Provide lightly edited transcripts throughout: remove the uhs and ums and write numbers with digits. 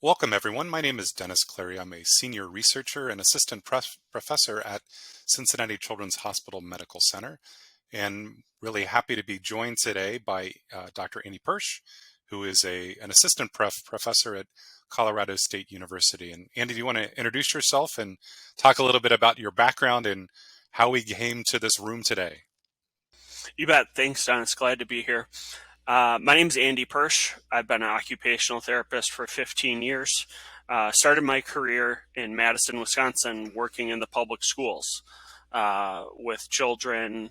Welcome, everyone. My name is Dennis Cleary. I'm a senior researcher and assistant professor at Cincinnati Children's Hospital Medical Center, and really happy to be joined today by Dr. Andy Persch, who is an assistant professor at Colorado State University. And Andy, do you want to introduce yourself and talk a little bit about your background and how we came to this room today? You bet. Thanks, Dennis. Glad to be here. My name's Andy Persch. I've been an occupational therapist for 15 years. Started my career in Madison, Wisconsin, working in the public schools with children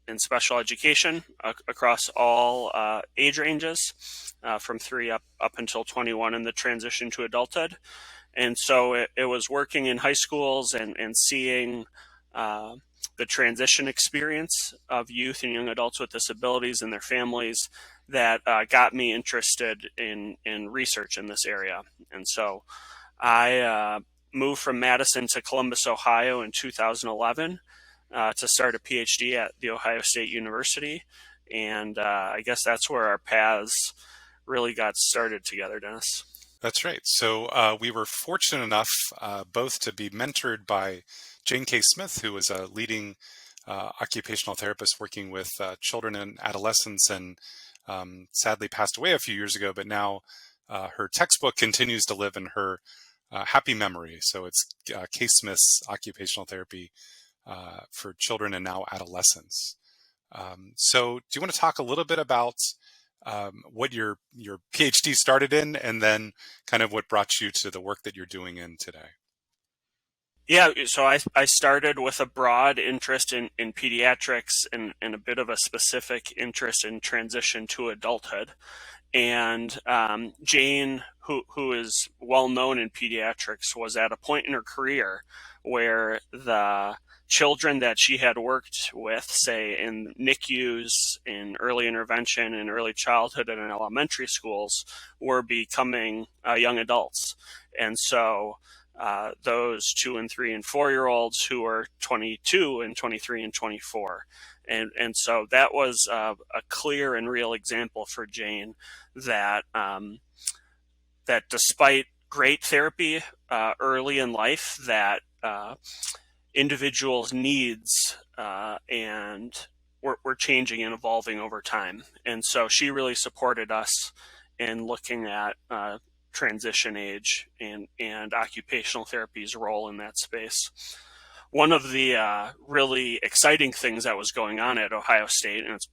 in special education across all age ranges, from 3 up until 21 in the transition to adulthood. And so it was working in high schools and seeing the transition experience of youth and young adults with disabilities and their families that got me interested in research in this area. And so I moved from Madison to Columbus, Ohio in 2011 to start a PhD at The Ohio State University. And I guess that's where our paths really got started together, Dennis. That's right. So we were fortunate enough both to be mentored by Jane K. Smith, who was a leading occupational therapist working with children and adolescents, and sadly passed away a few years ago, but now her textbook continues to live in her happy memory. So it's K. Smith's Occupational Therapy for Children and now Adolescents. So do you want to talk a little bit about what your PhD started in, and then kind of what brought you to the work that you're doing in today? Yeah, so I started with a broad interest in pediatrics and a bit of a specific interest in transition to adulthood. And Jane, who is well known in pediatrics, was at a point in her career where the children that she had worked with, say in NICUs, in early intervention, in early childhood, and in elementary schools, were becoming young adults. And so those 2 and 3 and 4 year olds who are 22 and 23 and 24. And so that was a clear and real example for Jane that that despite great therapy early in life, that individuals' needs and were changing and evolving over time. And so she really supported us in looking at transition age and occupational therapy's role in that space. One of the really exciting things that was going on at Ohio State, and it's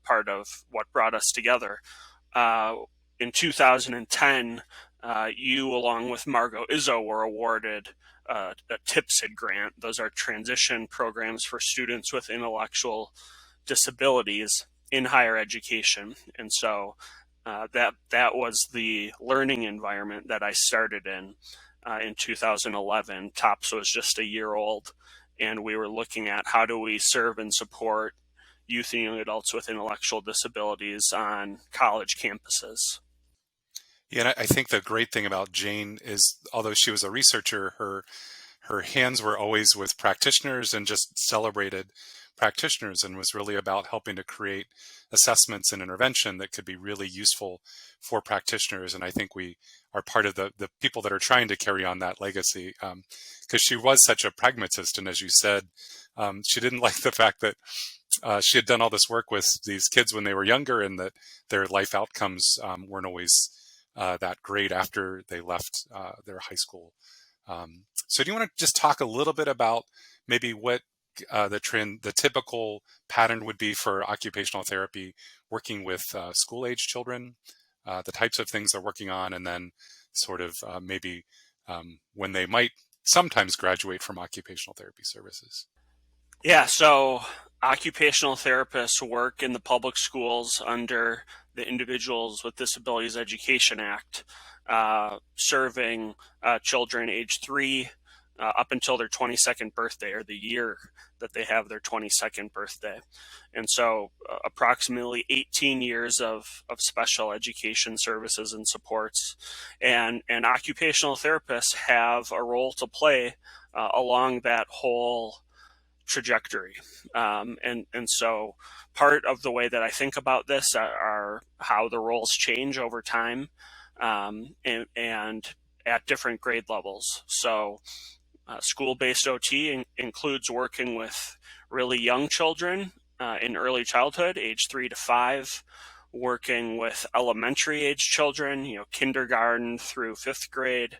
part of what brought us together, in 2010, you, along with Margot Izzo, were awarded a TIPSID grant. Those are transition programs for students with intellectual disabilities in higher education. And so that was the learning environment that I started in 2011. TOPS was just a year old, and we were looking at how do we serve and support youth and young adults with intellectual disabilities on college campuses. Yeah, and I think the great thing about Jane is, although she was a researcher, her hands were always with practitioners and just celebrated practitioners, and was really about helping to create assessments and intervention that could be really useful for practitioners. And I think we are part of the people that are trying to carry on that legacy, because she was such a pragmatist. And as you said, she didn't like the fact that she had done all this work with these kids when they were younger, and that their life outcomes weren't always that great after they left their high school. So do you want to just talk a little bit about maybe what the typical pattern would be for occupational therapy working with school age children, the types of things they're working on, and then sort of maybe when they might sometimes graduate from occupational therapy services? Yeah, so occupational therapists work in the public schools under the Individuals with Disabilities Education Act, serving children age 3 up until their 22nd birthday, or the year that they have their 22nd birthday. And so approximately 18 years of special education services and supports. And occupational therapists have a role to play along that whole trajectory. And so part of the way that I think about this are how the roles change over time. and at different grade levels. So school-based OT includes working with really young children in early childhood, age 3 to 5, working with elementary age children, kindergarten through 5th grade,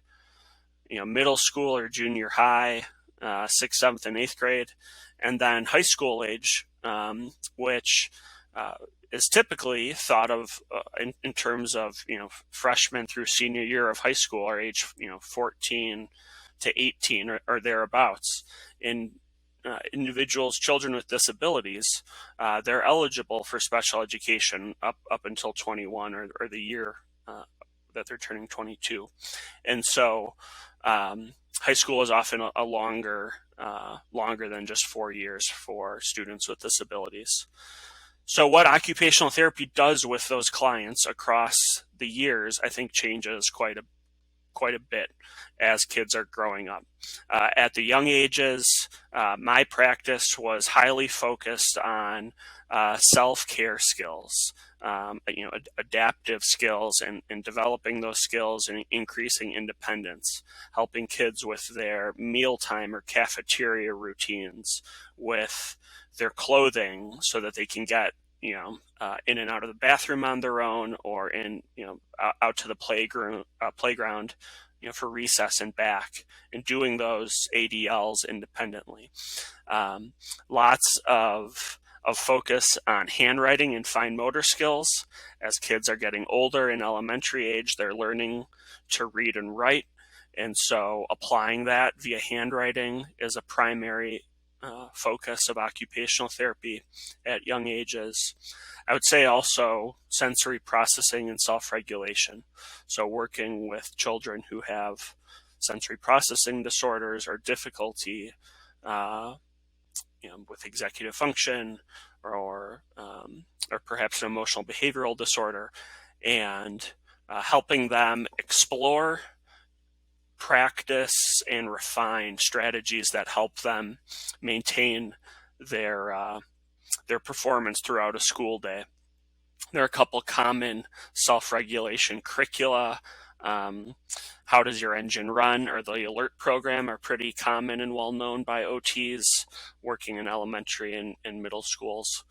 middle school or junior high, 6th, 7th, and 8th grade, and then high school age, which is typically thought of in terms of freshman through senior year of high school, or age 14 to 18 or thereabouts. In individuals, children with disabilities, they're eligible for special education up until 21, or the year that they're turning 22. And so high school is often a longer than just 4 years for students with disabilities. So what occupational therapy does with those clients across the years, I think, changes quite a bit as kids are growing up. At the young ages, my practice was highly focused on self-care skills, adaptive skills, and developing those skills and increasing independence, helping kids with their mealtime or cafeteria routines, with their clothing so that they can get in and out of the bathroom on their own, or out to the playground, for recess and back, and doing those ADLs independently. Lots of focus on handwriting and fine motor skills. As kids are getting older in elementary age, they're learning to read and write, and so applying that via handwriting is a primary focus of occupational therapy at young ages. I would say also sensory processing and self-regulation. So working with children who have sensory processing disorders or difficulty with executive function, or perhaps an emotional behavioral disorder, and helping them explore, practice, and refine strategies that help them maintain their performance throughout a school day. There are a couple common self-regulation curricula. How Does Your Engine Run, or the ALERT program, are pretty common and well known by OTs working in elementary and middle schools.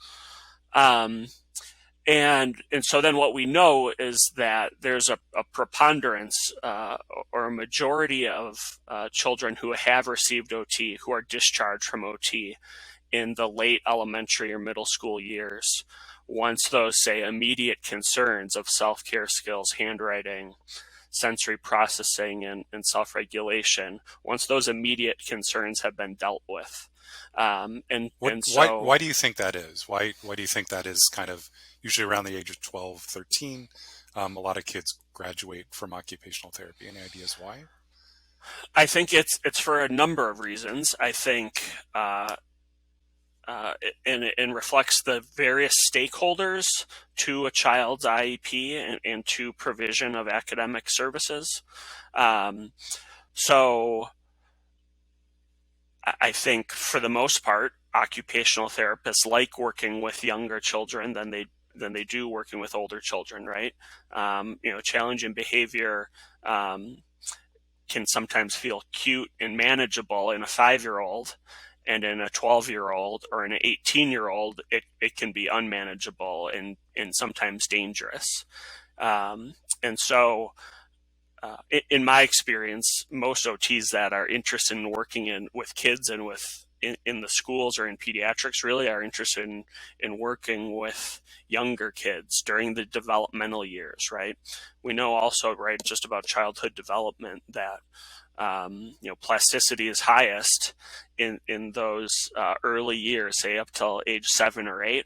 And so then what we know is that there's a preponderance or a majority of children who have received OT who are discharged from OT in the late elementary or middle school years, once those, say, immediate concerns of self-care skills, handwriting, sensory processing, and self-regulation, once those immediate concerns have been dealt with. Why do you think that is? Why do you think that is kind of usually around the age of 12, 13? A lot of kids graduate from occupational therapy. Any ideas why? I think it's for a number of reasons. I think and reflects the various stakeholders to a child's IEP and to provision of academic services. So I think for the most part, occupational therapists like working with younger children than they do working with older children, right? Challenging behavior can sometimes feel cute and manageable in a 5-year-old, and in a 12-year-old or an 18-year-old, it can be unmanageable and sometimes dangerous. And so in my experience, most OTs that are interested in working with kids and in the schools or in pediatrics really are interested in working with younger kids during the developmental years, right? We know also, right, just about childhood development that plasticity is highest in those early years, say up till age 7 or 8.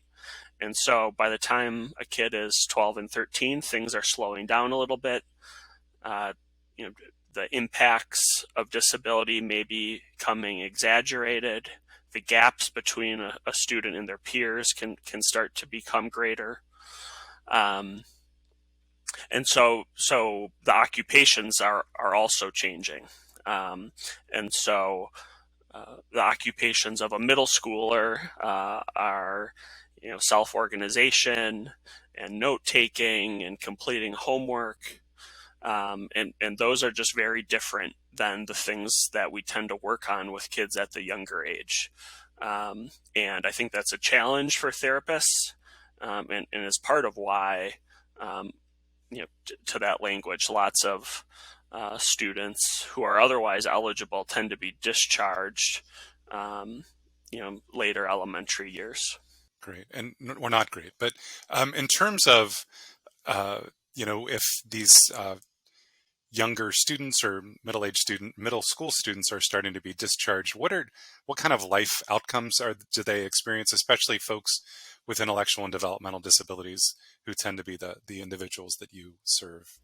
And so by the time a kid is 12 and 13, things are slowing down a little bit. The impacts of disability may be becoming exaggerated. The gaps between a student and their peers can start to become greater. And so the occupations are also changing. And so the occupations of a middle schooler are self-organization and note-taking and completing homework. And those are just very different than the things that we tend to work on with kids at the younger age. And I think that's a challenge for therapists, and is part of why, um, to that language, lots of students who are otherwise eligible tend to be discharged, later elementary years. Great. And well, not great, but in terms of, if these younger students or middle school students are starting to be discharged, what kind of life outcomes do they experience, especially folks with intellectual and developmental disabilities who tend to be the individuals that you serve?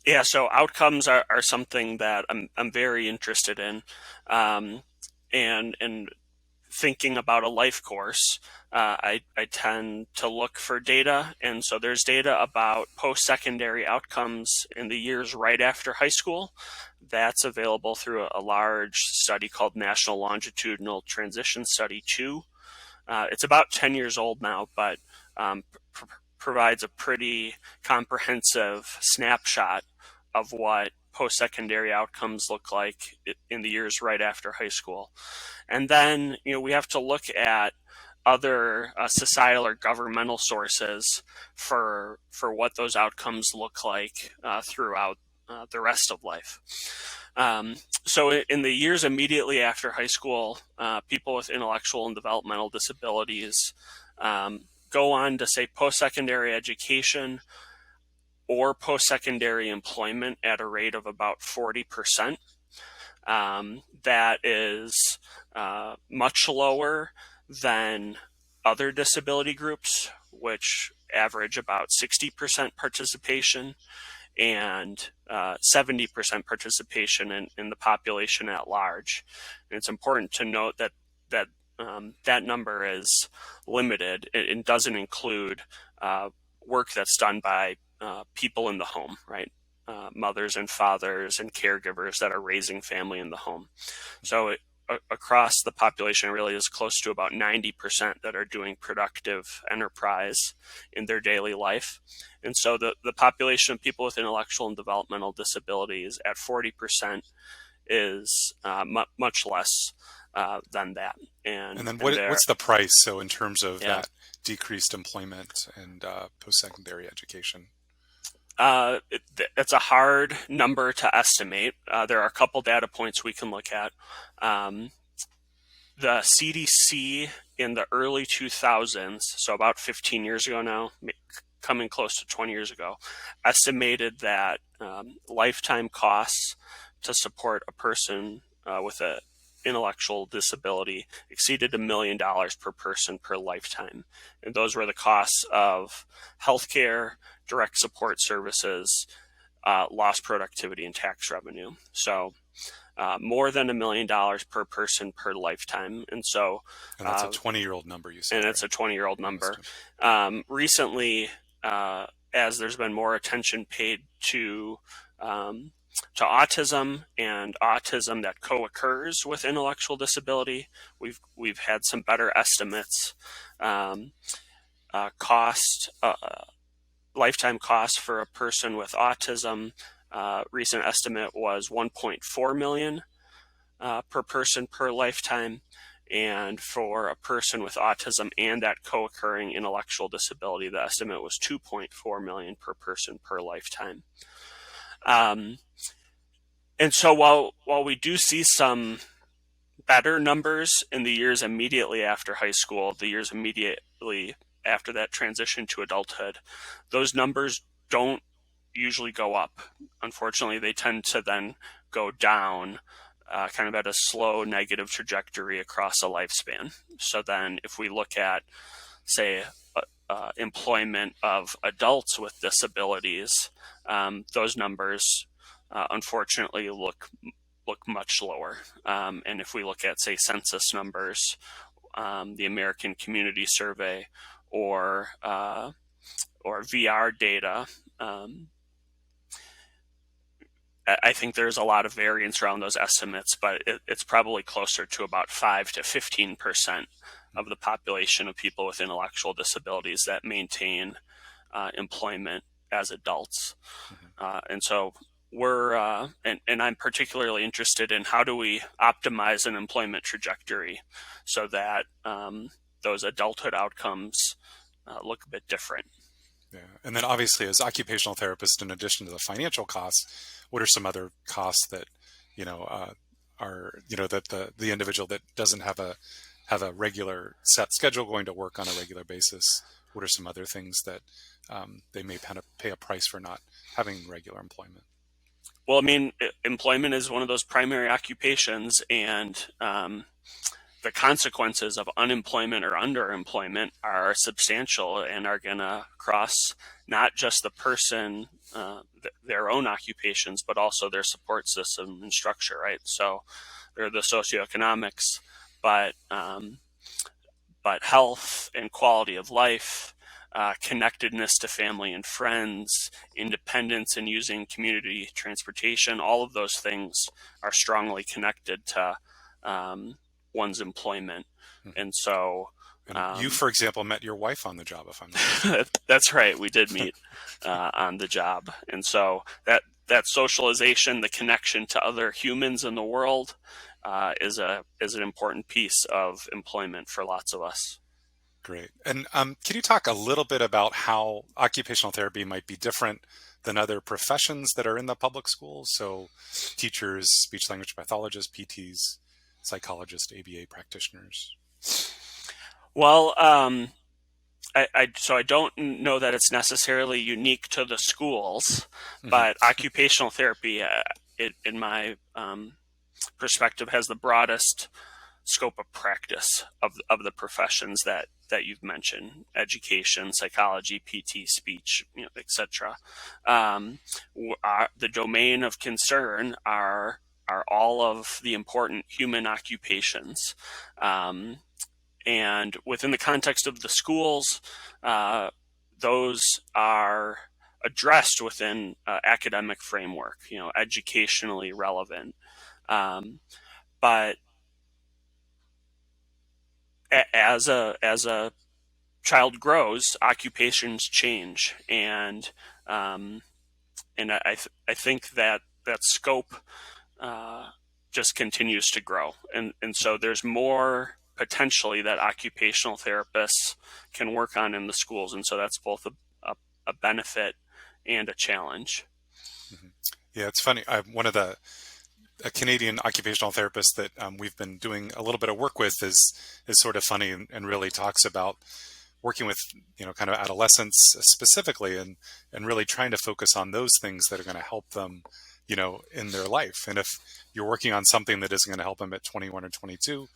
Yeah, so outcomes are something that I'm very interested in, and thinking about a life course, I tend to look for data, and so there's data about post-secondary outcomes in the years right after high school. That's available through a large study called National Longitudinal Transition Study 2. It's about 10 years old now, but provides a pretty comprehensive snapshot of what post-secondary outcomes look like in the years right after high school. And then, we have to look at other societal or governmental sources for what those outcomes look like throughout the rest of life. So in the years immediately after high school, people with intellectual and developmental disabilities go on to, say, post-secondary education or post-secondary employment at a rate of about 40%. That is much lower than other disability groups, which average about 60% participation and 70% participation in the population at large. And it's important to note that number is limited. It doesn't include work that's done by people in the home, right? Mothers and fathers and caregivers that are raising family in the home. So across the population, it really is close to about 90% that are doing productive enterprise in their daily life. And so the population of people with intellectual and developmental disabilities at 40% is much less than that. And then what's the price? So in terms of Yeah. that decreased employment and post-secondary education? It's a hard number to estimate. There are a couple data points we can look at. The CDC in the early 2000s, so about 15 years ago now, coming close to 20 years ago, estimated that lifetime costs to support a person with an intellectual disability exceeded $1 million per person per lifetime. And those were the costs of healthcare, direct support services, lost productivity, and tax revenue. So more than $1 million per person per lifetime. And so, And that's a 20-year-old number, you said. and it's right? a 20-year-old number. Recently, as there's been more attention paid to autism and autism that co-occurs with intellectual disability, we've had some better estimates. Lifetime cost for a person with autism, recent estimate was 1.4 million per person per lifetime. And for a person with autism and that co-occurring intellectual disability, the estimate was 2.4 million per person per lifetime. And so while we do see some better numbers in the years immediately after high school, the years immediately after that transition to adulthood, those numbers don't usually go up. Unfortunately, they tend to then go down kind of at a slow negative trajectory across a lifespan. So then if we look at, say, employment of adults with disabilities, those numbers unfortunately look much lower. And if we look at, say, census numbers, the American Community Survey, or VR data, I think there's a lot of variance around those estimates, but it's probably closer to about 5 to 15% of the population of people with intellectual disabilities that maintain employment as adults. And so we're and I'm particularly interested in how do we optimize an employment trajectory so that those adulthood outcomes look a bit different. Yeah. And then obviously as occupational therapists, in addition to the financial costs, what are some other costs that, you know, are, that the individual that doesn't have a regular set schedule going to work on a regular basis, what are some other things that they may kind of pay a price for not having regular employment? Well, I mean, employment is one of those primary occupations, and the consequences of unemployment or underemployment are substantial and are going to cross not just the person, their own occupations, but also their support system and structure, right? So they're the socioeconomics, but health and quality of life, connectedness to family and friends, independence in using community transportation, all of those things are strongly connected to one's employment. Mhm. And so And you, for example, met your wife on the job, if I'm not that's right, we did meet on the job. And so that socialization, the connection to other humans in the world, is an important piece of employment for lots of us. great. And can you talk a little bit about how occupational therapy might be different than other professions that are in the public schools? So teachers, speech language pathologists, PTs, psychologists, ABA practitioners. Well, so I don't know that it's necessarily unique to the schools, Hmm. but occupational therapy, in my perspective, has the broadest scope of practice of the professions that you've mentioned: education, psychology, PT, speech, etc. The domain of concern are all of the important human occupations. And within the context of the schools, those are addressed within academic framework, educationally relevant. But as a child grows, occupations change, and I think that scope just continues to grow, and so there's more potentially that occupational therapists can work on in the schools, and so that's both a benefit and a challenge. Hmm. Yeah, it's funny. One of the a Canadian occupational therapist that we've been doing a little bit of work with is sort of funny and really talks about working with kind of adolescents specifically and really trying to focus on those things that are going to help them in their life. And if you're working on something that isn't going to help them at 21 or 22,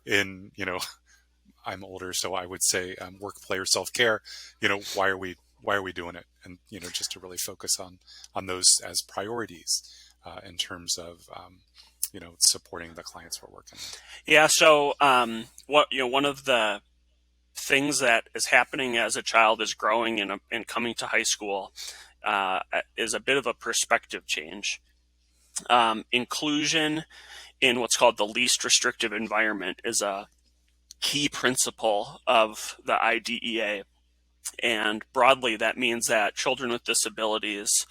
in I'm older, so I would say work, play, or self-care. Why are we doing it? And just to really focus on those as priorities in terms of supporting the clients we're working with. Yeah. So one of the things that is happening as a child is growing and coming to high school is a bit of a perspective change. Inclusion in what's called the least restrictive environment is a key principle of the IDEA. And broadly, that means that children with disabilities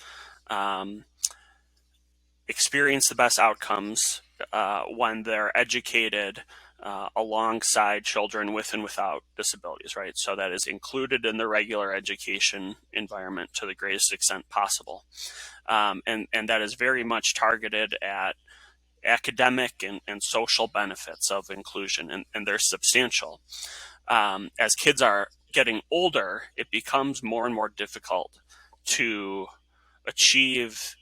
experience the best outcomes when they're educated alongside children with and without disabilities, right? So that is included in the regular education environment to the greatest extent possible. And that is very much targeted at academic and social benefits of inclusion, and they're substantial. As kids are getting older, it becomes more and more difficult to achieve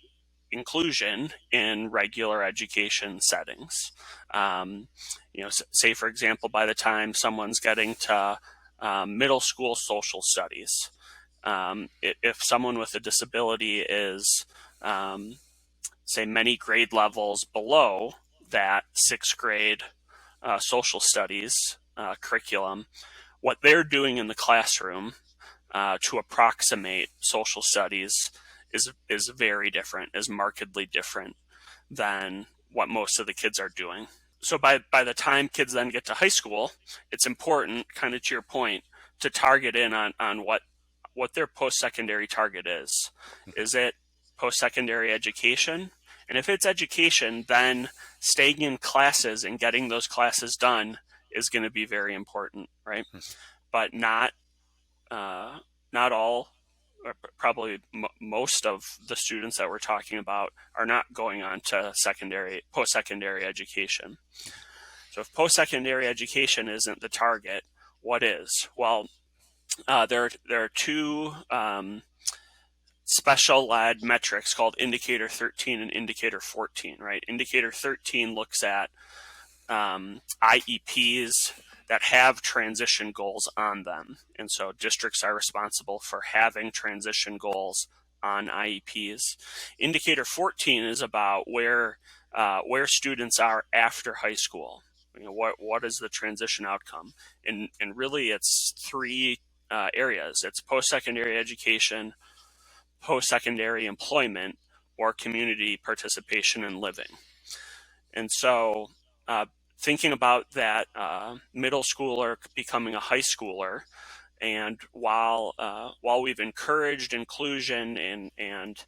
inclusion in regular education settings. Say, for example, by the time someone's getting to middle school social studies, if someone with a disability is, say, many grade levels below that sixth grade social studies curriculum, what they're doing in the classroom to approximate social studies is very different, is markedly different than what most of the kids are doing. So by the time kids then get to high school, it's important, kind of to your point, to target in on what their post-secondary target is. Is it post-secondary education. And if it's education, then staying in classes and getting those classes done is going to be very important, right? But not all, or probably most of the students that we're talking about are not going on to post-secondary education. So if post-secondary education isn't the target, what is? Well, there are two special led metrics called Indicator 13 and Indicator 14, right? Indicator 13 looks at IEPs that have transition goals on them. And so districts are responsible for having transition goals on IEPs. Indicator 14 is about where students are after high school. What is the transition outcome? And really it's three areas. It's post-secondary education, post-secondary employment, or community participation and living. And so thinking about that middle schooler becoming a high schooler, and while we've encouraged inclusion and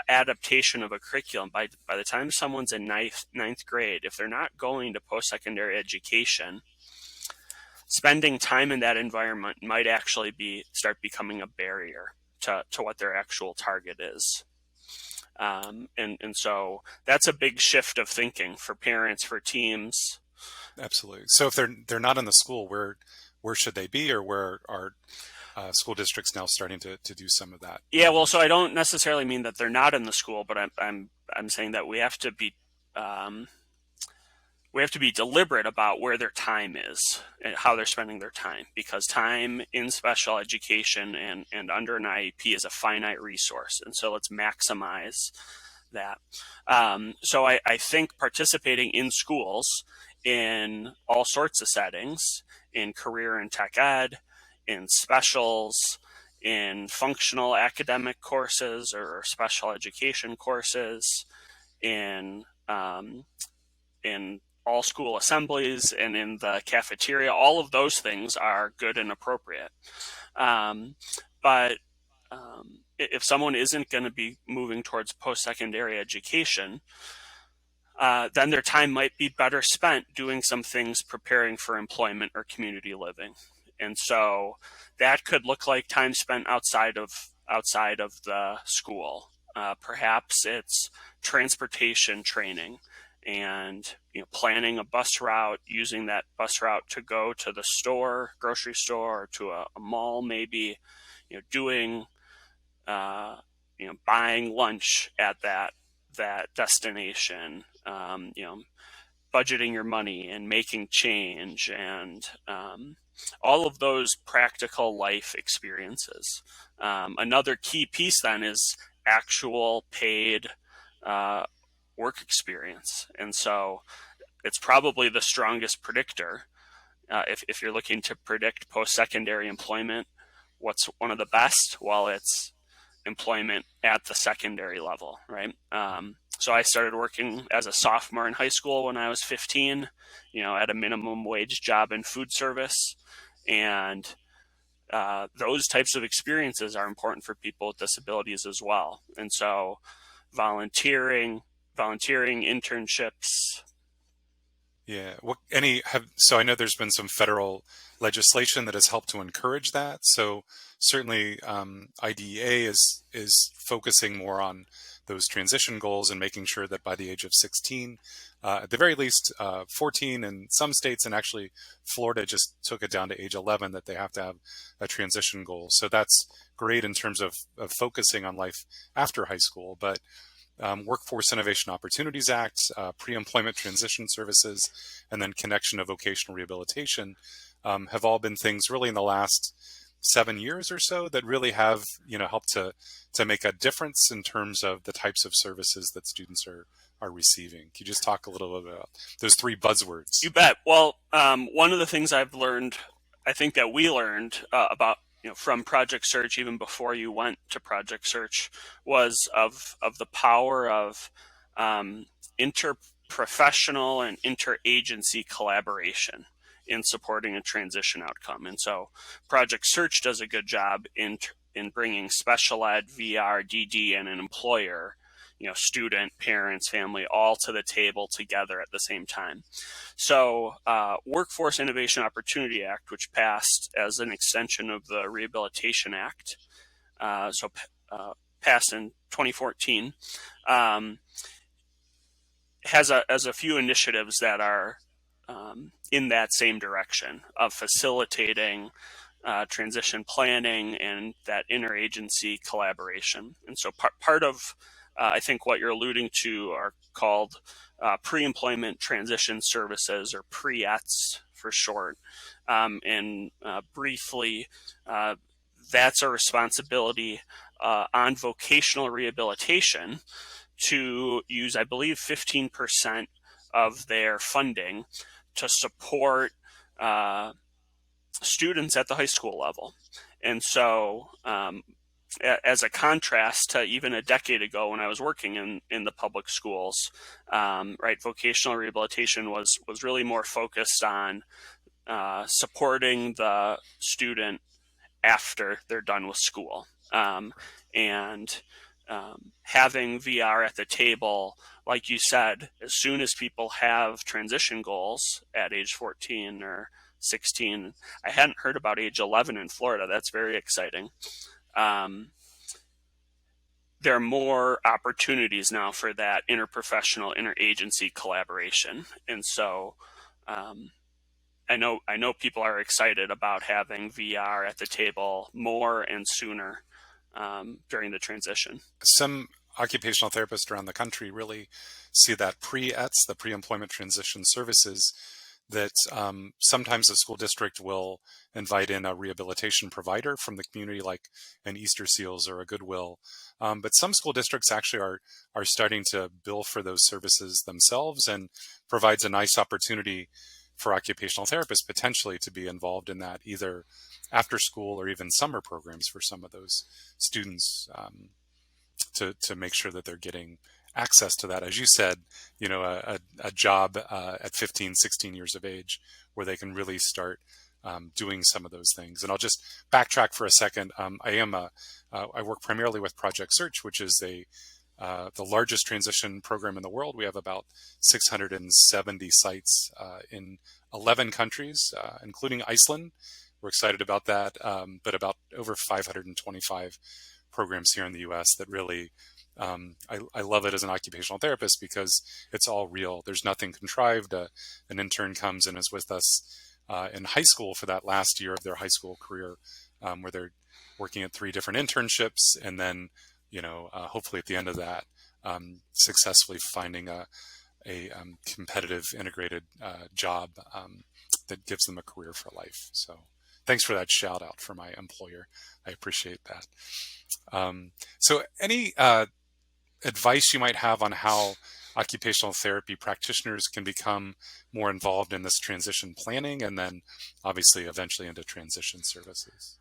adaptation of a curriculum, by the time someone's in ninth grade, if they're not going to post-secondary education, spending time in that environment might actually start becoming a barrier to what their actual target is. And so that's a big shift of thinking for parents, for teams. Absolutely. So if they're not in the school, where should they be, or where are school districts now starting to do some of that? Yeah, well, so I don't necessarily mean that they're not in the school, but I'm saying that we have to be deliberate about where their time is and how they're spending their time, because time in special education and under an IEP is a finite resource. And so let's maximize that. So I think participating in schools in all sorts of settings, in career and tech ed, in specials, in functional academic courses or special education courses, in all school assemblies and in the cafeteria, all of those things are good and appropriate. But if someone isn't going to be moving towards post-secondary education, then their time might be better spent doing some things preparing for employment or community living. And so that could look like time spent outside of the school. Perhaps it's transportation training and planning a bus route, using that bus route to go to the store, grocery store, or to a mall, maybe doing buying lunch at that destination, budgeting your money and making change, and all of those practical life experiences. Another key piece then is actual paid work experience. And so it's probably the strongest predictor. If you're looking to predict post-secondary employment, what's one of the best? Well, it's employment at the secondary level, right? So I started working as a sophomore in high school when I was 15, at a minimum wage job in food service. And those types of experiences are important for people with disabilities as well. And so volunteering, internships. Yeah. So I know there's been some federal legislation that has helped to encourage that. So certainly IDEA is focusing more on those transition goals and making sure that by the age of 16, at the very least 14 in some states, and actually Florida just took it down to age 11, that they have to have a transition goal. So that's great in terms of focusing on life after high school. But Workforce Innovation Opportunities Act, pre-employment transition services, and then connection to vocational rehabilitation have all been things really in the last 7 years or so that really have helped to make a difference in terms of the types of services that students are receiving. Can you just talk a little bit about those three buzzwords? You bet. Well, one of the things I think that we learned about from Project Search, even before you went to Project Search, was of the power of interprofessional and interagency collaboration in supporting a transition outcome. And so Project Search does a good job in in bringing special ed, VR, DD, and an employer, student, parents, family, all to the table together at the same time. So, Workforce Innovation Opportunity Act, which passed as an extension of the Rehabilitation Act, passed in 2014, has a few initiatives that are in that same direction of facilitating transition planning and that interagency collaboration. And so part of, I think what you're alluding to are called pre-employment transition services, or PREETs for short. And briefly, that's a responsibility on vocational rehabilitation to use, I believe, 15% of their funding to support students at the high school level. And so, as a contrast to even a decade ago when I was working in the public schools, right, vocational rehabilitation was really more focused on supporting the student after they're done with school. And having VR at the table, like you said, as soon as people have transition goals at age 14 or 16. I hadn't heard about age 11 in Florida. That's very exciting. There are more opportunities now for that interprofessional, interagency collaboration. And so I know people are excited about having VR at the table more and sooner during the transition. Some occupational therapists around the country really see that PREETs, the pre-employment transition services, that sometimes a school district will invite in a rehabilitation provider from the community, like an Easter Seals or a Goodwill. But some school districts actually are starting to bill for those services themselves, and provides a nice opportunity for occupational therapists potentially to be involved in that, either after school or even summer programs for some of those students, to make sure that they're getting access to that, as you said, a job at 15, 16 years of age, where they can really start doing some of those things. And I'll just backtrack for a second. I work primarily with Project Search, which is the largest transition program in the world. We have about 670 sites in 11 countries, including Iceland. We're excited about that, but about over 525 programs here in the U.S. that really, I love it as an occupational therapist because it's all real. There's nothing contrived. An intern comes and is with us in high school for that last year of their high school career, where they're working at 3 different internships, and then, hopefully at the end of that, successfully finding a competitive integrated job that gives them a career for life. So thanks for that shout out for my employer. I appreciate that. So any advice you might have on how occupational therapy practitioners can become more involved in this transition planning, and then obviously eventually into transition services?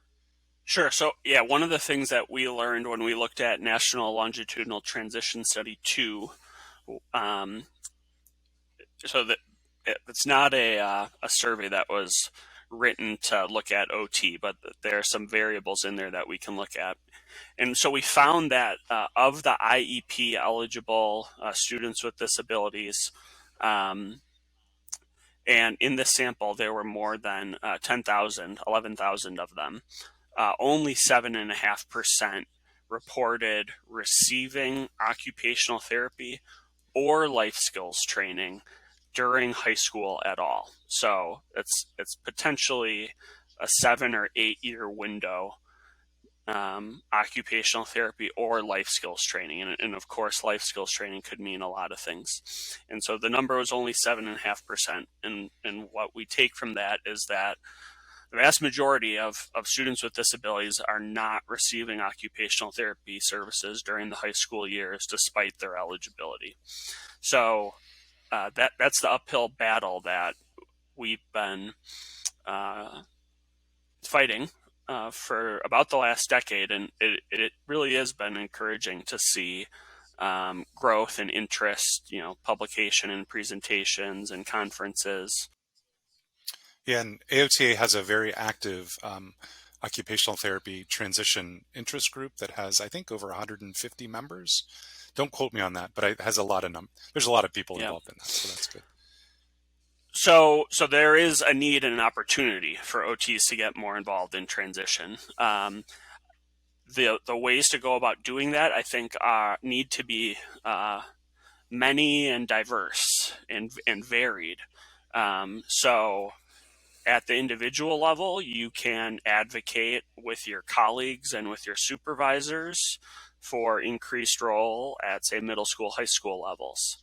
Sure. So, yeah, one of the things that we learned when we looked at National Longitudinal Transition Study 2, so that it's not a survey that was written to look at OT, but there are some variables in there that we can look at. And so we found that of the IEP eligible students with disabilities, and in this sample, there were more than 10,000, 11,000 of them. Only 7.5% reported receiving occupational therapy or life skills training during high school at all. So it's potentially a 7 or 8 year window, occupational therapy or life skills training. And of course, life skills training could mean a lot of things. And so the number was only 7.5%. And what we take from that is that the vast majority of students with disabilities are not receiving occupational therapy services during the high school years, despite their eligibility. So that's the uphill battle that we've been fighting for about the last decade, and it really has been encouraging to see growth and interest, publication and presentations and conferences. Yeah, and AOTA has a very active occupational therapy transition interest group that has, I think, over 150 members. Don't quote me on that, but it has a lot of there's a lot of people Yeah. involved in that, so that's good. So there is a need and an opportunity for OTs to get more involved in transition. The ways to go about doing that, I think, need to be many and diverse and varied. So at the individual level, you can advocate with your colleagues and with your supervisors for increased role at, say, middle school, high school levels.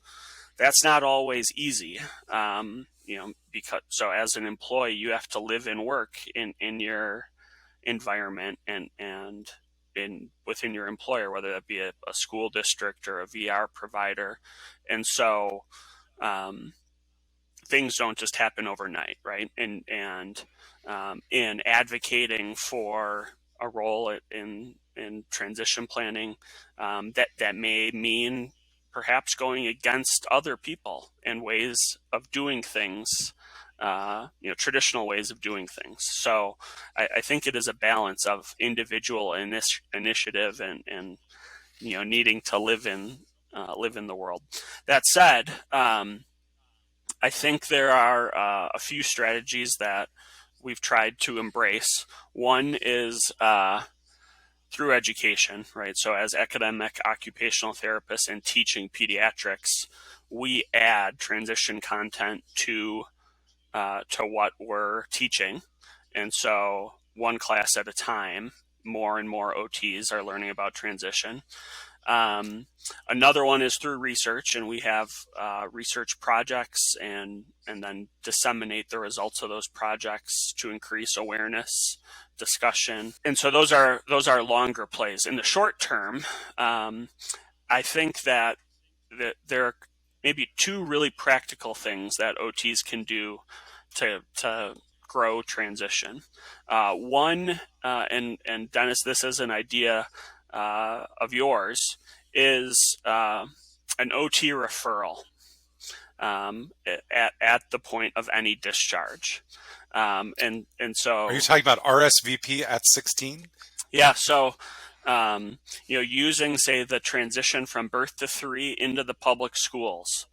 That's not always easy, because so as an employee, you have to live and work in your environment and in within your employer, whether that be a school district or a VR provider, and so um, things don't just happen overnight, right? And in advocating for a role in transition planning, that may mean perhaps going against other people and ways of doing things, traditional ways of doing things. So I think it is a balance of individual initiative and needing to live in the world. That said, I think there are a few strategies that we've tried to embrace. One is through education, right? So as academic occupational therapists and teaching pediatrics, we add transition content to what we're teaching. And so one class at a time, more and more OTs are learning about transition. Another one is through research, and we have research projects and then disseminate the results of those projects to increase awareness, discussion. And so those are longer plays. In the short term, I think that there are maybe two really practical things that OTs can do to grow transition. One, and Dennis, this is an idea of yours, is an OT referral at the point of any discharge. And so, Are you talking about RSVP at 16? yeah, so using, say, the transition from birth to 3 into the public schools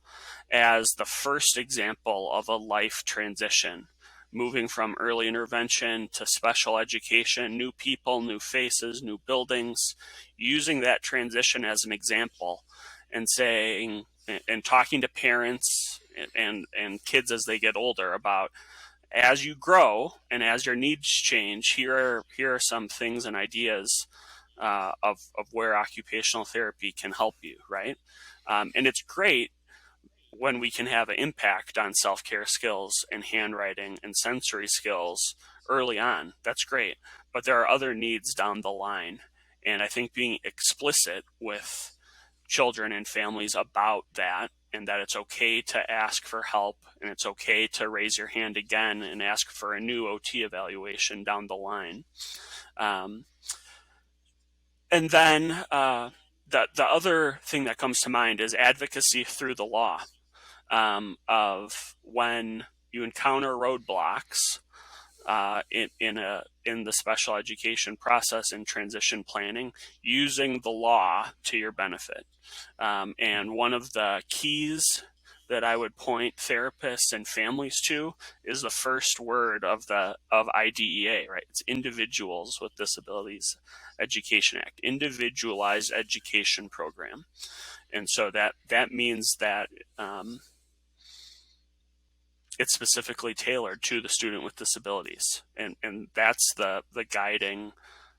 as the first example of a life transition, moving from early intervention to special education, new people, new faces, new buildings, using that transition as an example and saying, and talking to parents and kids as they get older about, as you grow and as your needs change, here are some things and ideas of where occupational therapy can help you, right? And it's great when we can have an impact on self-care skills and handwriting and sensory skills early on. That's great. But there are other needs down the line. And I think being explicit with children and families about that, and that it's okay to ask for help, and it's okay to raise your hand again and ask for a new OT evaluation down the line. And then the other thing that comes to mind is advocacy through the law. Of when you encounter roadblocks in the special education process and transition planning, using the law to your benefit. And one of the keys that I would point therapists and families to is the first word of IDEA, right? It's Individuals with Disabilities Education Act, Individualized Education Program. And so that means that it's specifically tailored to the student with disabilities. And that's the guiding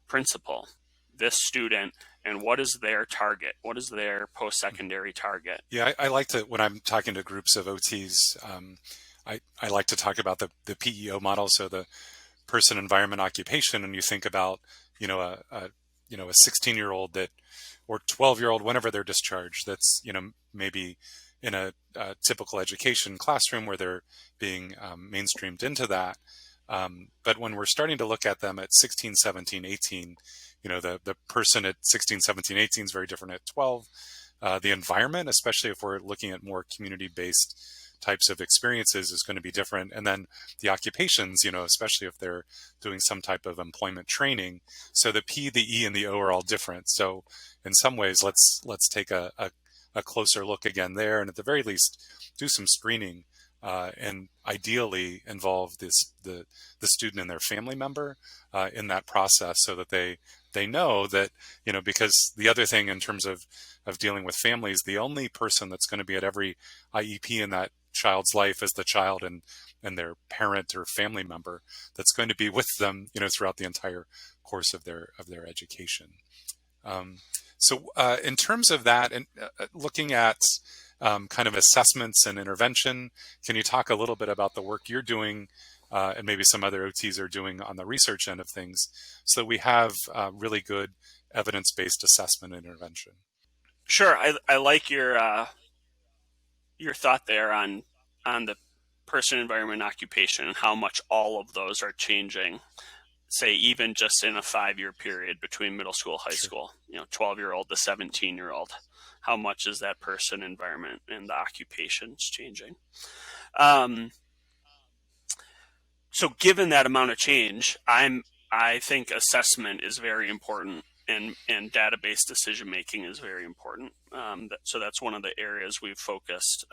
principle. This student, and what is their target? What is their post-secondary target? Yeah, I like to, when I'm talking to groups of OTs, I like to talk about the PEO model, so the person, environment, occupation, and you think about, a 16-year-old that, or 12-year-old, whenever they're discharged, that's, maybe in a typical education classroom where they're being mainstreamed into that. But when we're starting to look at them at 16, 17, 18, the person at 16, 17, 18 is very different at 12. The environment, especially if we're looking at more community-based types of experiences is going to be different. And then the occupations, especially if they're doing some type of employment training. So the P, the E, and the O are all different. So in some ways, let's take a closer look again there, and at the very least, do some screening, and ideally involve the student and their family member in that process, so that they know that, because the other thing in terms of dealing with families, the only person that's going to be at every IEP in that child's life is the child and their parent or family member that's going to be with them, throughout the entire course of their education. Um, so in terms of that, and looking at kind of assessments and intervention, can you talk a little bit about the work you're doing, and maybe some other OTs are doing on the research end of things, so we have really good evidence-based assessment and intervention? Sure, I like your thought there on the person, environment, occupation, and how much all of those are changing. Say even just in a 5-year period between middle school, high Sure. school, 12-year-old to 17-year-old, how much is that person, environment, and the occupations changing? Um, so given that amount of change, I think assessment is very important, and database decision making is very important. So that's one of the areas we've focused.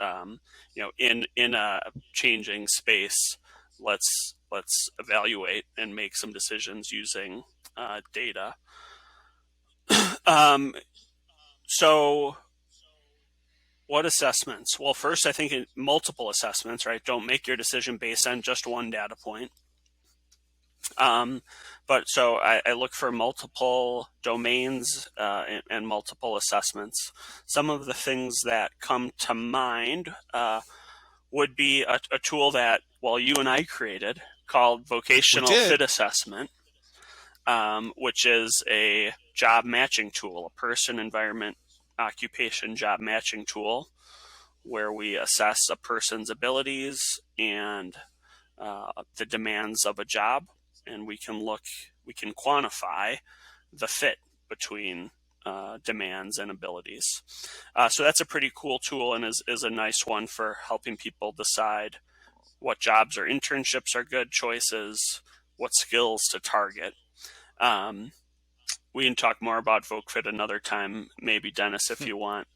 In a changing space, let's evaluate and make some decisions using data. Um, so what assessments? Well, first, I think multiple assessments, right? Don't make your decision based on just one data point. But so I look for multiple domains and multiple assessments. Some of the things that come to mind would be a tool that, well, you and I created, called We Vocational did. Fit Assessment, which is a job matching tool, a person, environment, occupation job matching tool, where we assess a person's abilities and the demands of a job, and we can quantify the fit between demands and abilities. So that's a pretty cool tool, and is a nice one for helping people decide what jobs or internships are good choices, what skills to target. We can talk more about VocaFit another time, maybe, Dennis, if you want.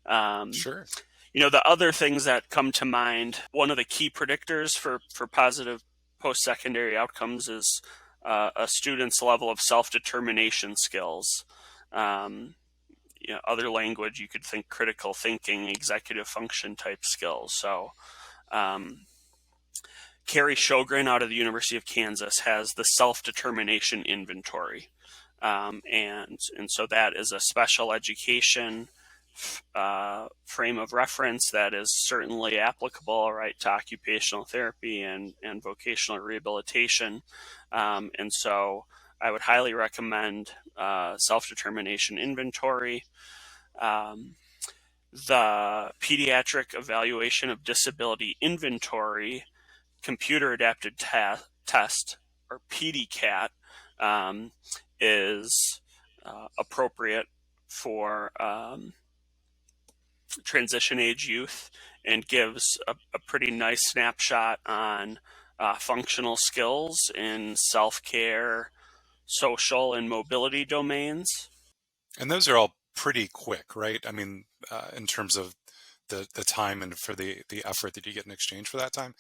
Um, Sure. the other things that come to mind, one of the key predictors for positive post-secondary outcomes is a student's level of self-determination skills. Other language, you could think critical thinking, executive function type skills. So Carrie Sjogren out of the University of Kansas has the self-determination inventory. And so that is a special education frame of reference that is certainly applicable, right, to occupational therapy and vocational rehabilitation. And so I would highly recommend self-determination inventory. The Pediatric Evaluation of Disability Inventory Computer Adapted Test, or PDCAT, is appropriate for transition age youth, and gives a pretty nice snapshot on functional skills in self-care, social, and mobility domains. And those are all pretty quick, right? I mean, in terms of the time and for the effort that you get in exchange for that time,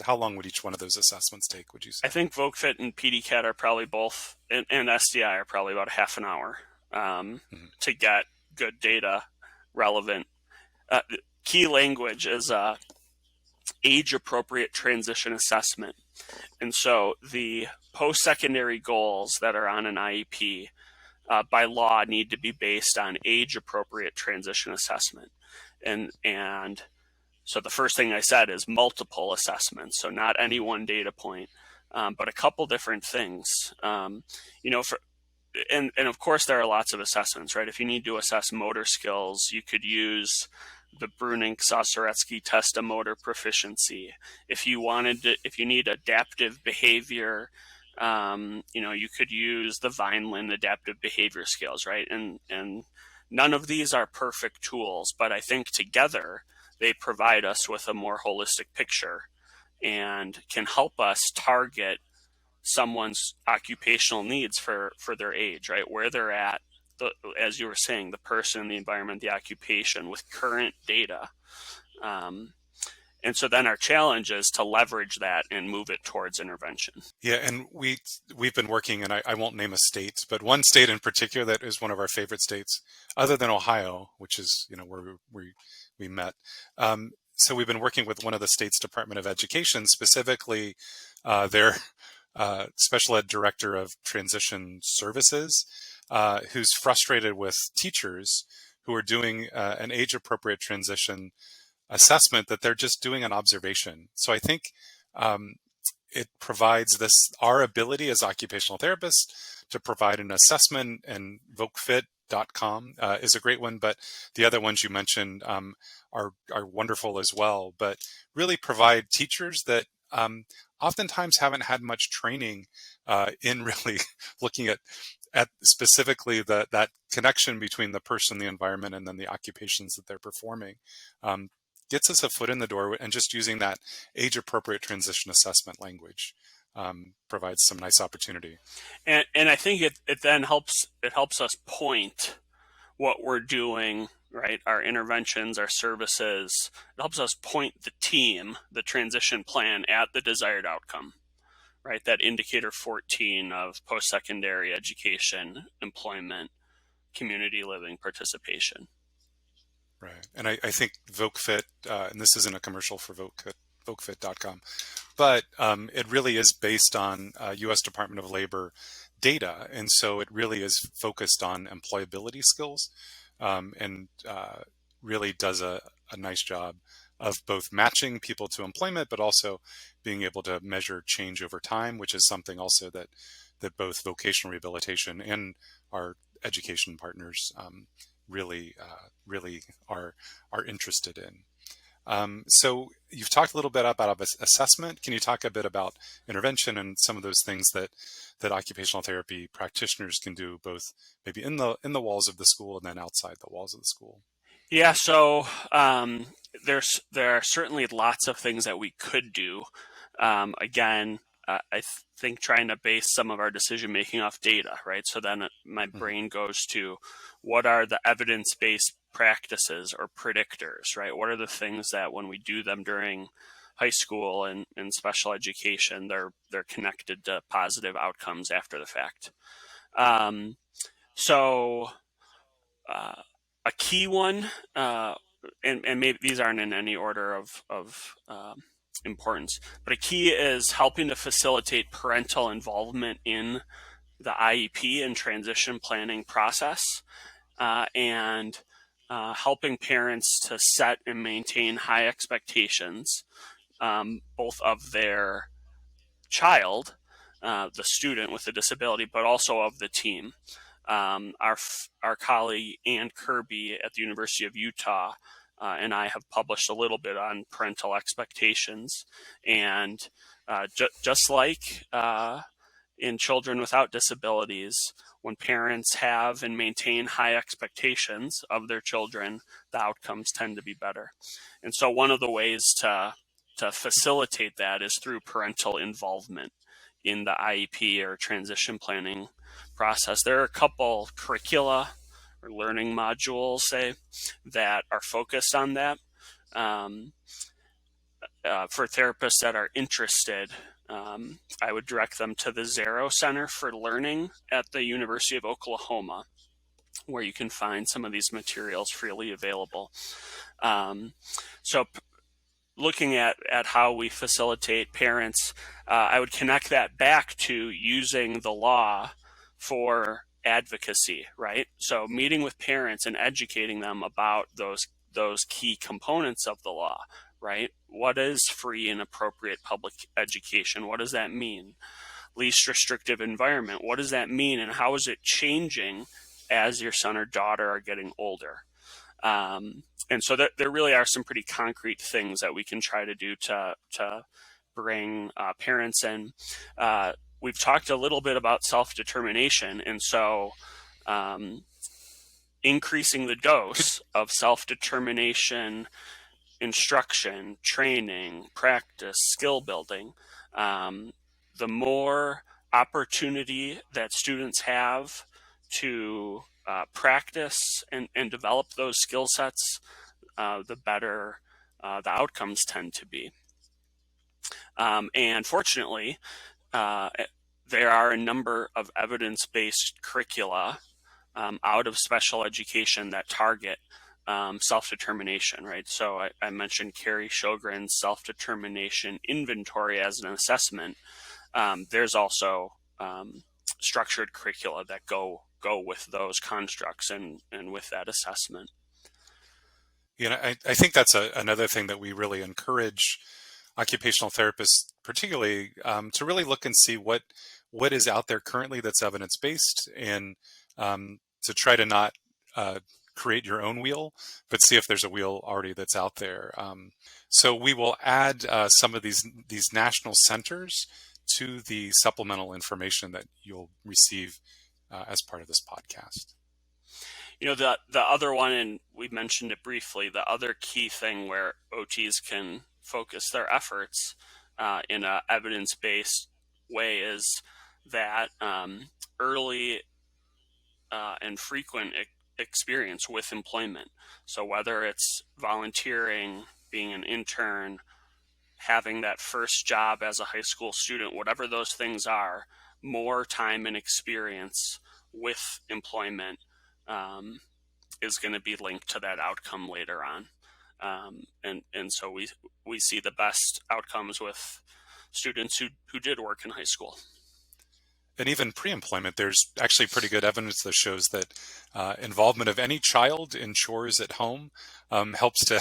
how long would each one of those assessments take, would you I say? think VocaFit and PDCAT are probably both, and SDI are probably about half an hour Mhm. to get good data, relevant. Key language is age-appropriate transition assessment. And so the post-secondary goals that are on an IEP by law need to be based on age-appropriate transition assessment. And so the first thing I said is multiple assessments, so not any one data point, but a couple different things. And of course there are lots of assessments, right? If you need to assess motor skills, you could use the Bruning-Sosaretsky test of motor proficiency. If you need adaptive behavior, you could use the Vineland adaptive behavior skills, right? And none of these are perfect tools, but I think together they provide us with a more holistic picture and can help us target someone's occupational needs for their age, right? Where they're at, as you were saying, the person, the environment, the occupation with current data. Um, and so then our challenge is to leverage that and move it towards intervention. Yeah, and we've been working, and I won't name a state, but one state in particular that is one of our favorite states, other than Ohio, which is where we met. So we've been working with one of the state's Department of Education, specifically their special ed director of transition services, who's frustrated with teachers who are doing an age-appropriate transition assessment that they're just doing an observation. So I think it provides our ability as occupational therapists to provide an assessment, and vocfit.com is a great one, but the other ones you mentioned are wonderful as well, but really provide teachers that oftentimes haven't had much training in really looking at specifically that connection between the person, the environment, and then the occupations that they're performing. Gets us a foot in the door, and just using that age-appropriate transition assessment language provides some nice opportunity. And I think it then helps us point what we're doing, right? Our interventions, our services. It helps us point the team, the transition plan, at the desired outcome, right? That indicator 14 of post-secondary education, employment, community living, participation. Right. And I think VokeFit, and this isn't a commercial for VokeFit.com, but it really is based on U.S. Department of Labor data. And so it really is focused on employability skills, and really does a nice job of both matching people to employment, but also being able to measure change over time, which is something also that both vocational rehabilitation and our education partners really are interested in. So you've talked a little bit about assessment. Can you talk a bit about intervention and some of those things that occupational therapy practitioners can do, both maybe in the walls of the school and then outside the walls of the school? Yeah, so there are certainly lots of things that we could do. Again, I think trying to base some of our decision making off data, right? So then my brain goes to what are the evidence-based practices or predictors, right? What are the things that when we do them during high school and special education, they're connected to positive outcomes after the fact. So a key one, and maybe these aren't in any order of importance, but a key is helping to facilitate parental involvement in the IEP and transition planning process, and helping parents to set and maintain high expectations, both of their child, the student with the disability, but also of the team. Our colleague Ann Kirby at the University of Utah and I have published a little bit on parental expectations, and just like in children without disabilities, when parents have and maintain high expectations of their children, the outcomes tend to be better. And so one of the ways to facilitate that is through parental involvement in the IEP or transition planning process. There are a couple curricula or learning modules, say, that are focused on that. For therapists that are interested, I would direct them to the Zero Center for Learning at the University of Oklahoma, where you can find some of these materials freely available. So looking at how we facilitate parents, I would connect that back to using the law for advocacy, right? So meeting with parents and educating them about those key components of the law, right? What is free and appropriate public education? What does that mean? Least restrictive environment, what does that mean? And how is it changing as your son or daughter are getting older? And so there really are some pretty concrete things that we can try to do to bring parents in. We've talked a little bit about self-determination, and so increasing the dose of self-determination instruction, training, practice, skill building, um, the more opportunity that students have to practice and develop those skill sets, the better the outcomes tend to be. And fortunately, uh, there are a number of evidence-based curricula out of special education that target self-determination, right? So I mentioned Carrie Sjogren's self-determination inventory as an assessment. There's also structured curricula that go with those constructs and with that assessment. I think that's another thing that we really encourage occupational therapists, particularly, to really look and see what is out there currently that's evidence based, and to try to not create your own wheel, but see if there's a wheel already that's out there. So we will add some of these national centers to the supplemental information that you'll receive as part of this podcast. You know, the other one, and we mentioned it briefly, the other key thing where OTs can focus their efforts in a evidence-based way is that early and frequent experience with employment. So whether it's volunteering, being an intern, having that first job as a high school student, whatever those things are, more time and experience with employment is going to be linked to that outcome later on. And so we see the best outcomes with students who did work in high school. And even pre-employment, there's actually pretty good evidence that shows that involvement of any child in chores at home helps to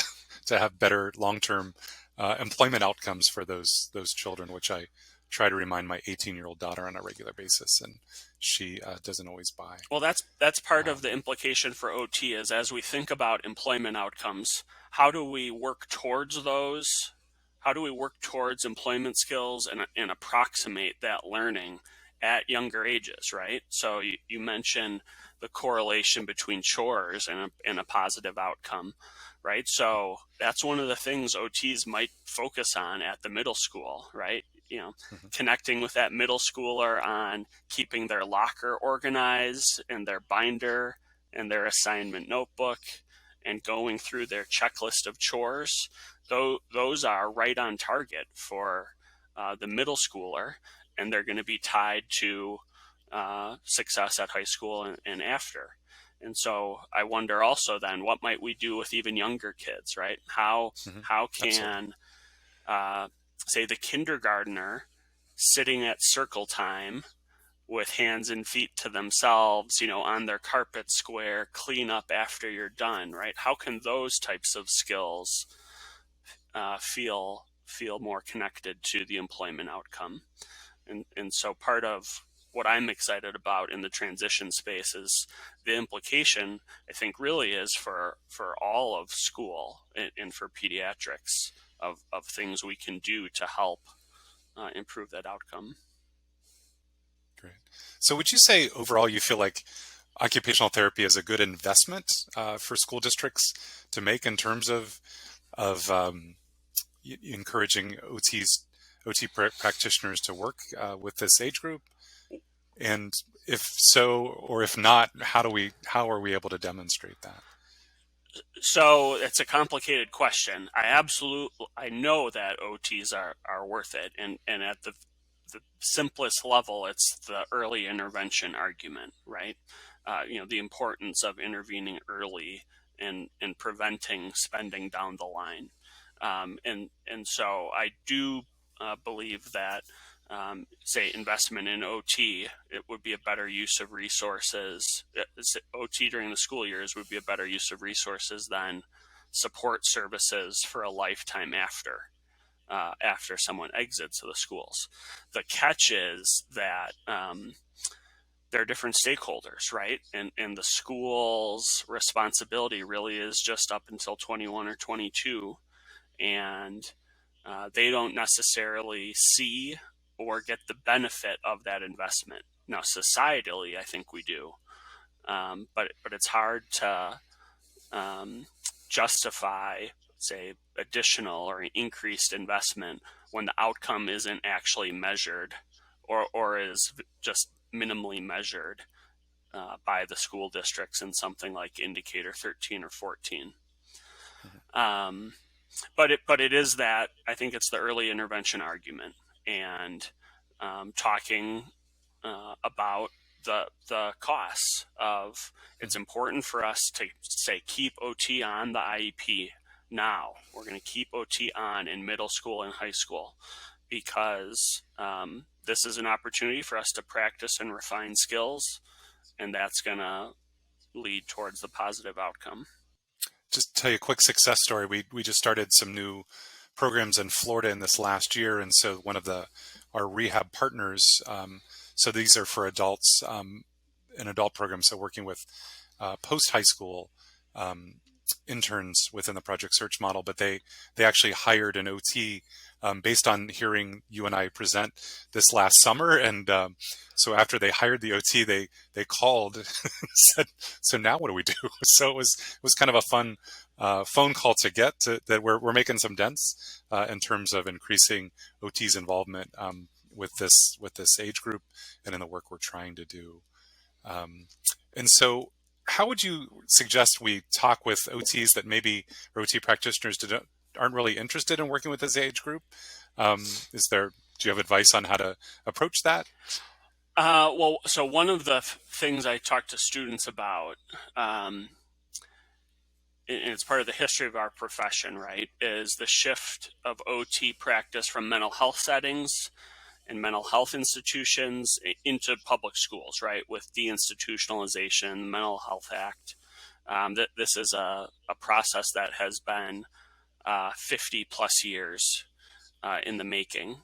have better long-term employment outcomes for those children, which I try to remind my 18-year-old daughter on a regular basis, and she doesn't always buy. Well, that's part of the implication for OT is as we think about employment outcomes, how do we work towards those? How do we work towards employment skills and approximate that learning at younger ages, right? So you mentioned the correlation between chores and a positive outcome, right? So that's one of the things OTs might focus on at the middle school, right? You know, connecting with that middle schooler on keeping their locker organized and their binder and their assignment notebook and going through their checklist of chores. Those are right on target for the middle schooler, and they're going to be tied to success at high school and after. And so I wonder also then, what might we do with even younger kids, right? How can say the kindergartner sitting at circle time with hands and feet to themselves, you know, on their carpet square, clean up after you're done, right? How can those types of skills feel more connected to the employment outcome? And so part of what I'm excited about in the transition space is the implication, I think, really is for all of school and for pediatrics of things we can do to help improve that outcome. Great. So would you say overall you feel like occupational therapy is a good investment for school districts to make in terms of encouraging OT practitioners to work with this age group? And if so, or if not, how are we able to demonstrate that? So it's a complicated question. I know that OTs are worth it, and at the simplest level, it's the early intervention argument, right? You know, the importance of intervening early and preventing spending down the line. And so I do believe that say investment in OT, it would be a better use of resources. OT during the school years would be a better use of resources than support services for a lifetime after someone exits the schools. The catch is that there are different stakeholders, right? And the school's responsibility really is just up until 21 or 22, and they don't necessarily see or get the benefit of that investment. Now, societally, I think we do, but it's hard to justify say, additional or increased investment when the outcome isn't actually measured, or is just minimally measured by the school districts in something like indicator 13 or 14. Um, but it is that, I think it's the early intervention argument, and talking about the costs of, it's important for us to say keep OT on the IEP now. We're going to keep OT on in middle school and high school because this is an opportunity for us to practice and refine skills, and that's going to lead towards the positive outcome. Just tell you a quick success story. We just started some new programs in Florida in this last year, and so one of our rehab partners. So these are for adults, an adult program. So working with post high school interns within the project search model, but they actually hired an OT based on hearing you and I present this last summer. And so after they hired the OT, they called and said, "So now what do we do?" So it was kind of a fun phone call to get to, that we're making some dents in terms of increasing OT's involvement with this age group and in the work we're trying to do. And so how would you suggest we talk with OTs that maybe, or OT practitioners aren't really interested in working with this age group? Do you have advice on how to approach that? Well, so one of the things I talk to students about, and it's part of the history of our profession, right, is the shift of OT practice from mental health settings and mental health institutions into public schools, right, with deinstitutionalization, the Mental Health Act. This is a process that has been 50 plus years in the making.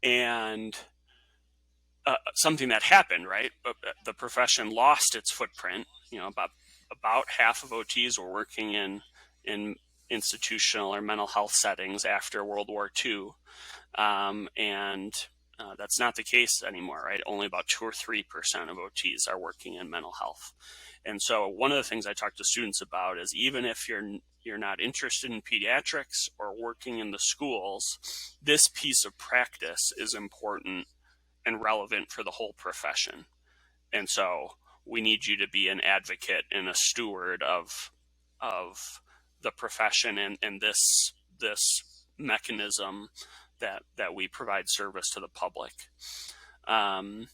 And something that happened, right? The profession lost its footprint. About half of OTs were working in institutional or mental health settings after World War II. And that's not the case anymore, right? Only about 2 or 3% of OTs are working in mental health. And so one of the things I talk to students about is, even if you're not interested in pediatrics or working in the schools, this piece of practice is important and relevant for the whole profession. And so we need you to be an advocate and a steward of the profession and this mechanism that we provide service to the public. That's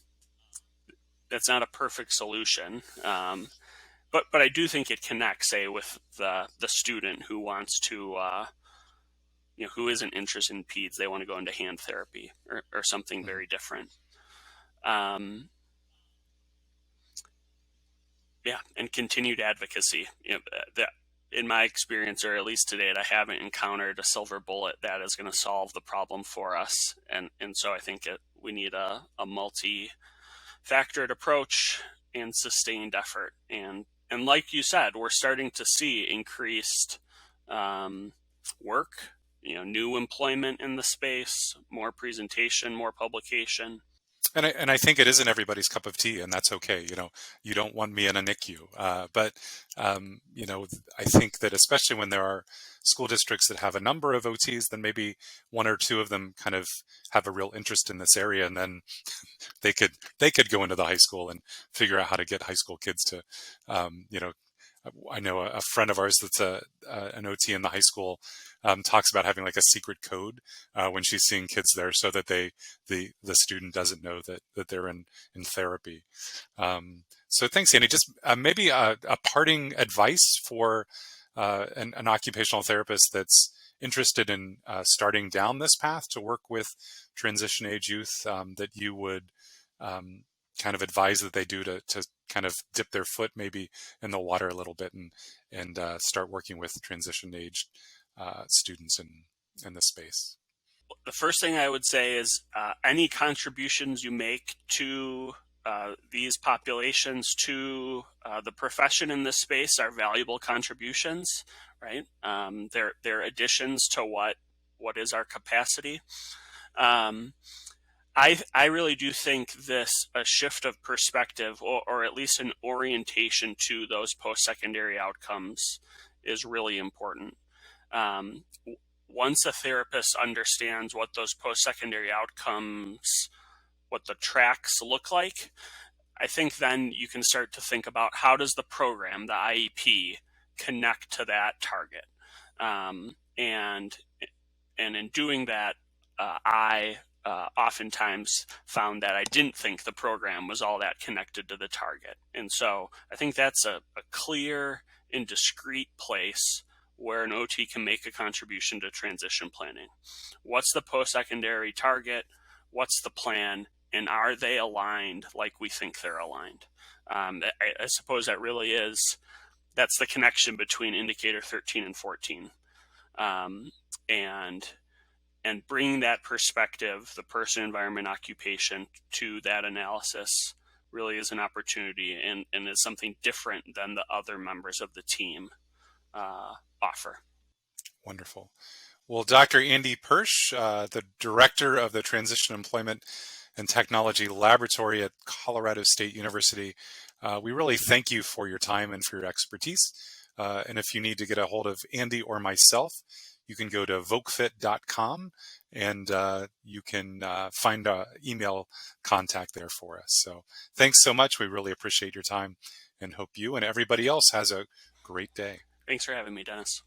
not a perfect solution, but I do think it connects, say, with the student who wants to, who isn't interested in peds, they want to go into hand therapy or something very different. Yeah, and continued advocacy. That, in my experience, or at least to date, I haven't encountered a silver bullet that is going to solve the problem for us. And so I think we need a multi-factored approach and sustained effort. And like you said, we're starting to see increased work, new employment in the space, more presentation, more publication. And I think it isn't everybody's cup of tea, and that's okay. You don't want me in a NICU, but I think that especially when there are school districts that have a number of OTs, then maybe one or two of them kind of have a real interest in this area, and then they could go into the high school and figure out how to get high school kids to, I know a friend of ours that's an OT in the high school talks about having like a secret code when she's seeing kids there, so that the student doesn't know that they're in therapy. So thanks, Andy. Just maybe a parting advice for an occupational therapist that's interested in starting down this path to work with transition age youth, that you would kind of advise that they do to kind of dip their foot maybe in the water a little bit and start working with transition aged students in this space. The first thing I would say is any contributions you make to these populations, to the profession in this space, are valuable contributions, right? They're additions to what is our capacity. I really do think a shift of perspective, or at least an orientation to those post-secondary outcomes, is really important. Um, Once a therapist understands what those post-secondary outcomes, what the tracks look like, I think then you can start to think about how does the program, the IEP, connect to that target. Um, and and in doing that, I oftentimes found that I didn't think the program was all that connected to the target. And so I think that's a clear and discrete place where an OT can make a contribution to transition planning. What's the post-secondary target? What's the plan? And are they aligned like we think they're aligned? I suppose that really is, that's the connection between indicator 13 and 14. Um, and and bringing that perspective, the person, environment, occupation, to that analysis really is an opportunity, and is something different than the other members of the team offer. Wonderful. Well, Dr. Andy Persch, the director of the Transition Employment and Technology Laboratory at Colorado State University, we really thank you for your time and for your expertise. And if you need to get a hold of Andy or myself, you can go to vocfit.com and you can find an email contact there for us. So thanks so much. We really appreciate your time and hope you and everybody else has a great day. Thanks for having me, Dennis.